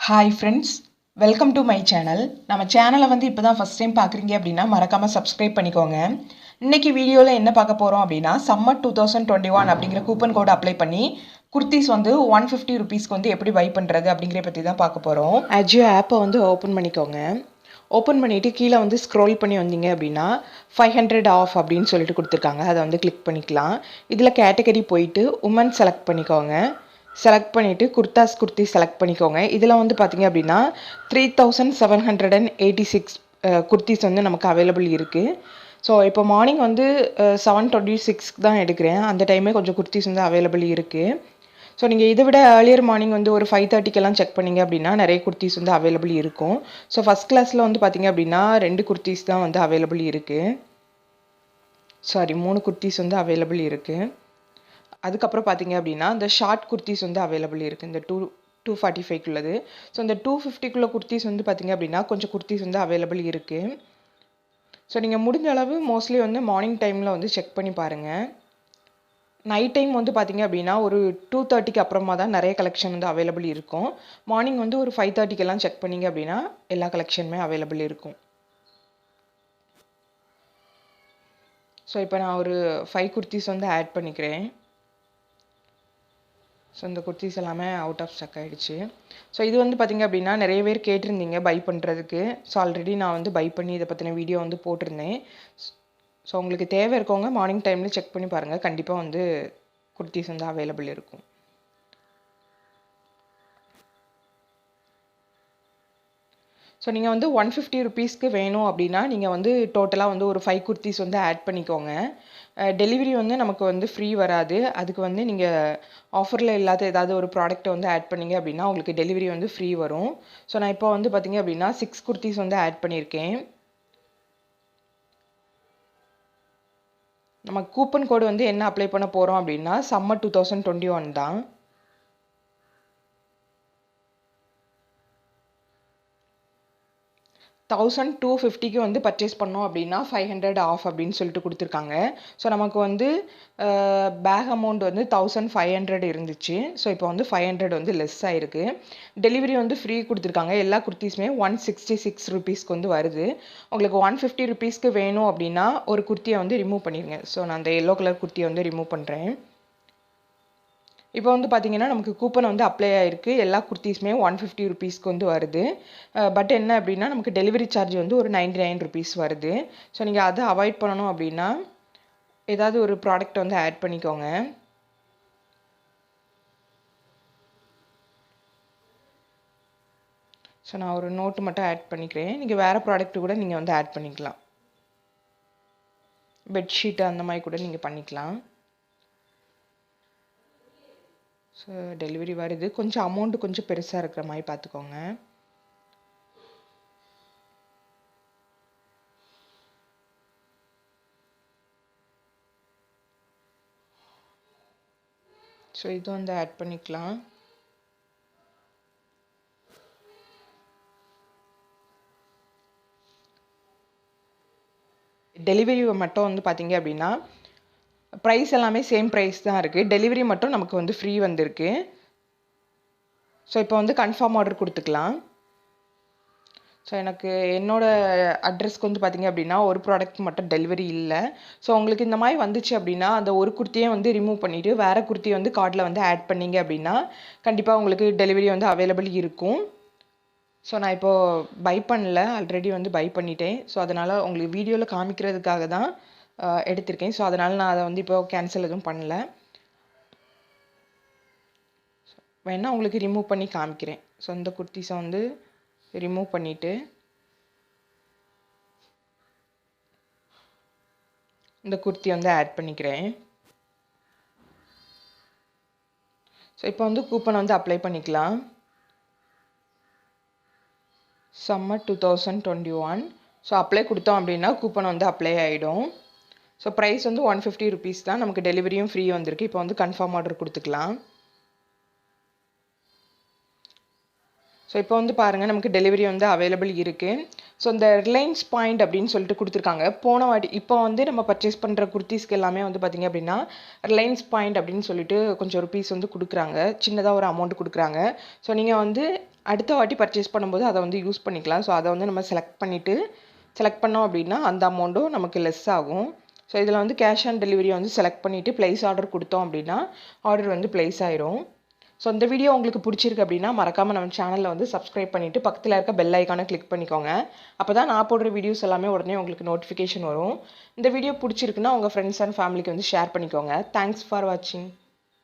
Hi friends, welcome to my channel. நம்ம சேனலை இப்போ தான் ஃபஸ்ட் டைம் பார்க்குறீங்க அப்படின்னா மறக்காமல் சப்ஸ்கிரைப் பண்ணிக்கோங்க. இன்றைக்கி வீடியோவில் என்ன பார்க்க போகிறோம் அப்படின்னா சம்மர் 2021 அப்படிங்கிற கூப்பன் கோடு அப்ளை பண்ணி குர்த்திஸ் 150 ருபீஸ்க்கு எப்படி பை பண்ணுறது அப்படிங்கிற பற்றி தான் பார்க்க போகிறோம். அஜியோ ஆப்பை ஓப்பன் பண்ணிக்கோங்க. ஓப்பன் பண்ணிவிட்டு கீழே ஸ்க்ரோல் பண்ணி வந்தீங்க அப்படின்னா 500 ஆஃப் அப்படின்னு சொல்லிட்டு கொடுத்துருக்காங்க. அதை கிளிக் பண்ணிக்கலாம். இதில் கேட்டகரி போயிட்டு உமன் செலக்ட் பண்ணிக்கோங்க. செலக்ட் பண்ணிவிட்டு குர்த்தி செலக்ட் பண்ணிக்கோங்க. இதில் பார்த்தீங்க அப்படின்னா 3786 குர்த்திஸ் நமக்கு அவைலபிள் இருக்குது. ஸோ இப்போ மார்னிங் 7:26 தான் எடுக்கிறேன். அந்த டைமே கொஞ்சம் குர்த்திஸ் அவைலபிள் இருக்குது. ஸோ நீங்கள் இதை விட ஏர்லியர் மார்னிங் ஒரு 5:30 செக் பண்ணிங்க அப்படின்னா நிறைய குர்த்திஸ் அவைலபிள் இருக்கும். ஸோ ஃபஸ்ட் கிளாஸில் பார்த்தீங்க அப்படின்னா 2 குர்த்திஸ் தான் அவைலபிள் இருக்குது. 3 குர்த்திஸ் அவைலபிள் இருக்குது. அதுக்கப்புறம் பார்த்தீங்க அப்படின்னா இந்த ஷார்ட் குர்த்திஸ் அவைலபிள் இருக்குது. இந்த 245 ஸோ இந்த 250 குர்த்திஸ் பார்த்தீங்க அப்படின்னா கொஞ்சம் குர்த்திஸ் அவைலபிள் இருக்குது. ஸோ நீங்கள் முடிஞ்ச அளவு மோஸ்ட்லி மார்னிங் டைமில் செக் பண்ணி பாருங்கள். நைட் டைம் பார்த்தீங்க அப்படின்னா ஒரு 2:30 அப்புறமா தான் நிறைய கலெக்ஷன் அவைலபிள் இருக்கும். மார்னிங் ஒரு 5:30 செக் பண்ணிங்க அப்படின்னா எல்லா கலெக்ஷனுமே அவைலபிள் இருக்கும். ஸோ இப்போ நான் ஒரு 5 குர்த்திஸ் ஆட் பண்ணிக்கிறேன். ஸோ இந்த குர்த்திஸ் எல்லாமே அவுட் ஆஃப் ஸ்டாக் ஆகிடுச்சு. ஸோ இது பார்த்திங்க அப்படின்னா நிறைய பேர் கேட்டிருந்தீங்க பை பண்ணுறதுக்கு. ஸோ ஆல்ரெடி நான் பை பண்ணி இதை பற்றின வீடியோ போட்டிருந்தேன். ஸோ உங்களுக்கு தேவை இருக்கவங்க மார்னிங் டைமில் செக் பண்ணி பாருங்கள். கண்டிப்பாக குர்த்திஸ் அவைலபிள் இருக்கும். ஸோ நீங்கள் 150 ருபீஸ்க்கு வேணும் அப்படின்னா நீங்கள் டோட்டலாக ஒரு 5 குர்த்திஸ் ஆட் பண்ணிக்கோங்க. டெலிவரி நமக்கு ஃப்ரீ வராது. அதுக்கு நீங்கள் ஆஃபரில் இல்லாத ஏதாவது ஒரு ப்ராடக்ட்டை ஆட் பண்ணிங்க அப்படின்னா உங்களுக்கு டெலிவரி ஃப்ரீ வரும். ஸோ நான் இப்போ பார்த்தீங்க அப்படின்னா 6 குர்த்திஸ் ஆட் பண்ணியிருக்கேன். நம்ம கூப்பன் கோடு என்ன அப்ளை பண்ண போகிறோம் அப்படின்னா சம்மர் 2021 தான். 1250க்கு பர்ச்சேஸ் பண்ணோம் அப்படின்னா 500 ஆஃப் அப்படின்னு சொல்லிட்டு கொடுத்துருக்காங்க. ஸோ நமக்கு பேக் அமௌண்ட் 1500 இருந்துச்சு. ஸோ இப்போ 500 லெஸ் ஆகிருக்கு. டெலிவரி ஃப்ரீ கொடுத்துருக்காங்க. எல்லா குர்த்திஸுமே 166 ருபீஸ்க்கு வருது. உங்களுக்கு 150 ருபீஸ்க்கு வேணும் அப்படின்னா ஒரு குர்த்தியை ரிமூவ் பண்ணிடுங்க. ஸோ நான் அந்த எல்லோ கலர் குர்த்தியை ரிமூவ் பண்ணுறேன். இப்போ பார்த்தீங்கன்னா நமக்கு கூப்பன் அப்ளை ஆகிருக்கு. எல்லா குர்த்திஸுமே 150 ருபீஸ்க்கு வருது. பட் என்ன அப்படின்னா நமக்கு டெலிவரி சார்ஜ் ஒரு 99 ருபீஸ் வருது. ஸோ நீங்கள் அதை அவாய்ட் பண்ணணும் அப்படின்னா ஏதாவது ஒரு ப்ராடக்ட் ஆட் பண்ணிக்கோங்க. ஸோ நான் ஒரு நோட்டு மட்டும் ஆட் பண்ணிக்கிறேன். நீங்கள் வேறு ப்ராடக்ட் கூட நீங்கள் ஆட் பண்ணிக்கலாம். பெட்ஷீட் அந்த மாதிரி கூட நீங்கள் பண்ணிக்கலாம். ஸோ டெலிவரி வருது. கொஞ்சம் அமௌண்ட்டு கொஞ்சம் பெருசாக இருக்கிற மாதிரி பார்த்துக்கோங்க. ஸோ இது ஆட் பண்ணிக்கலாம். டெலிவரி மட்டும் பார்த்தீங்க அப்படின்னா ப்ரைஸ் எல்லாமே சேம் ப்ரைஸ் தான் இருக்குது. டெலிவரி மட்டும் நமக்கு ஃப்ரீ வந்திருக்கு. ஸோ இப்போ கன்ஃபார்ம் ஆர்டர் கொடுத்துக்கலாம். ஸோ எனக்கு என்னோடய அட்ரஸ்க்கு பார்த்தீங்க அப்படின்னா ஒரு ப்ராடக்ட் மட்டும் டெலிவரி இல்லை. ஸோ உங்களுக்கு இந்த மாதிரி வந்துச்சு அப்படின்னா அந்த ஒரு குர்த்தியை ரிமூவ் பண்ணிவிட்டு வேறு குர்த்தி கார்டில் ஆட் பண்ணிங்க அப்படின்னா கண்டிப்பாக உங்களுக்கு டெலிவரி அவைலபிள் இருக்கும். ஸோ நான் இப்போது பை பண்ணல, ஆல்ரெடி பை பண்ணிட்டேன். ஸோ அதனால் உங்களுக்கு வீடியோவில் காமிக்கிறதுக்காக தான் எடுத்திருக்கேன். ஸோ அதனால் நான் அதை இப்போ கேன்சல் எதுவும் பண்ணல. வேணால் உங்களுக்கு ரிமூவ் பண்ணி காமிக்கிறேன். ஸோ இந்த குர்த்திஸை ரிமூவ் பண்ணிவிட்டு இந்த குர்த்தி ஆட் பண்ணிக்கிறேன். ஸோ இப்போ கூப்பன் அப்ளை பண்ணிக்கலாம். சம்மர் 2021. ஸோ அப்ளை கொடுத்தோம் அப்படின்னா கூப்பன் அப்ளை ஆகிடும். ஸோ ப்ரைஸ் 150 ருபீஸ் தான். நமக்கு டெலிவரியும் ஃப்ரீ வந்திருக்கு. இப்போ கன்ஃபார்ம் ஆர்டர் கொடுத்துக்கலாம். ஸோ இப்போ பாருங்கள் நமக்கு டெலிவரி அவைலபிள் இருக்குது. ஸோ இந்த ரிலையன்ஸ் பாயிண்ட் அப்படின்னு சொல்லிட்டு கொடுத்துருக்காங்க. போன வாட்டி இப்போ நம்ம பர்ச்சேஸ் பண்ணுற குர்த்திஸ்க்கு எல்லாமே பார்த்திங்க அப்படின்னா ரிலையன்ஸ் பாயிண்ட் அப்படின்னு சொல்லிட்டு கொஞ்சம் ருபீஸ் கொடுக்குறாங்க. சின்னதாக ஒரு அமௌண்ட் கொடுக்குறாங்க. ஸோ நீங்கள் அடுத்த வாட்டி பர்ச்சேஸ் பண்ணும்போது அதை வந்து யூஸ் பண்ணிக்கலாம். ஸோ அதை வந்து நம்ம செலக்ட் பண்ணோம் அப்படின்னா அந்த அமௌண்ட்டும் நமக்கு லெஸ் ஆகும். ஸோ இதில் வந்து கேஷ் ஆன் டெலிவரியை வந்து செலக்ட் பண்ணிவிட்டு ப்ளேஸ் ஆர்டர் கொடுத்தோம் அப்படின்னா ஆர்டர் வந்து ப்ளேஸ் ஆயிரும். ஸோ இந்த வீடியோ உங்களுக்கு பிடிச்சிருக்கு அப்படின்னா மறக்காமல் நம்ம சேனலில் வந்து சப்ஸ்கிரைப் பண்ணிவிட்டு பக்கத்தில் இருக்க பெல் ஐக்கானை கிளிக் பண்ணிக்கோங்க. அப்போ தான் நான் போடுற வீடியோஸ் எல்லாமே உடனே உங்களுக்கு நோட்டிஃபிகேஷன் வரும். இந்த வீடியோ பிடிச்சிருக்குன்னா உங்கள் ஃப்ரெண்ட்ஸ் அண்ட் ஃபேமிலிக்கு வந்து ஷேர் பண்ணிக்கோங்க. தேங்க்ஸ் ஃபார் வாட்சிங்.